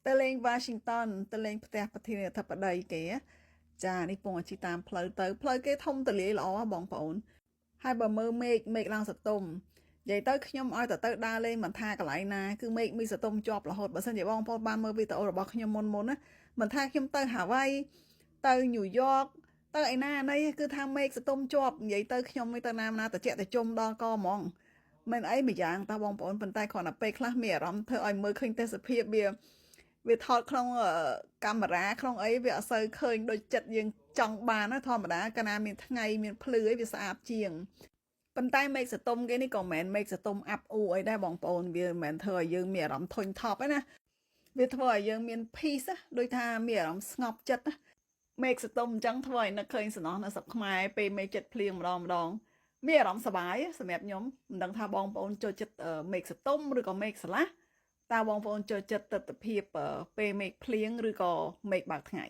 ទៅលេង Washington ទៅលេងផ្ទះប្រធានាធិបតីគេចានេះពងអាជីតាមផ្លូវទៅផ្លូវគេធំទលាយល្អបងប្អូនហើយបើមើលមេឃឡើងសតុំនិយាយទៅខ្ញុំឲ្យទៅដើរលេងមិនថាកន្លែងណាគឺមេឃមានសតុំជាប់រហូតបើសិនជាបងប្អូនបានមើលវីដេអូរបស់ខ្ញុំមុនណាមិនថាខ្ញុំទៅហាវ៉ៃទៅញូវយ៉កទៅឯណាណីគឺថាមេឃសតុំជាប់និយាយទៅខ្ញុំមិនទៅណាទៅជែកទៅជុំដល់កហ្មងមិនអីមួយយ៉ាងតើបងប្អូនប៉ុន្តែគ្រាន់តែពេលខ្លះមានអារម្មណ៍ធ្វើឲ្យមើលឃើញទេសភាពវាថតក្នុងកាមេរ៉ាក្នុងអីវាអត់សូវឃើញដូចចិត្តយើងចង់បានណាធម្មតាកាលណាមានថ្ងៃមានភ្លឺអីវាស្អាតជាងប៉ុន្តែមេឃសតុំគេនេះក៏មិនមែនមេឃសតុំអាប់អ៊ូអីដែរបងប្អូនវាមិនមែនធ្វើឲ្យយើងមានអារម្មណ៍ធុញថប់ទេណាវាធ្វើឲ្យយើងមាន peace ដូចថាមានអារម្មណ៍ស្ងប់ចិត្តណាមេឃសតុំអញ្ចឹងធ្វើឲ្យនឹកឃើញសំណោះនៅស្រុកខ្មែរពេលមេឃចិត្តភ្លៀងម្ដងមានអារម្មណ៍សប្បាយសម្រាប់ខ្ញុំមិនដឹងថាបងប្អូនចូលចិត្តមេឃសតុំឬក៏មេឃស្រឡះតើបងប្អូនចូលចិត្តទស្សនវិជ្ជាពេលមេឃភ្លៀងឬក៏មេឃបើកថ្ងៃ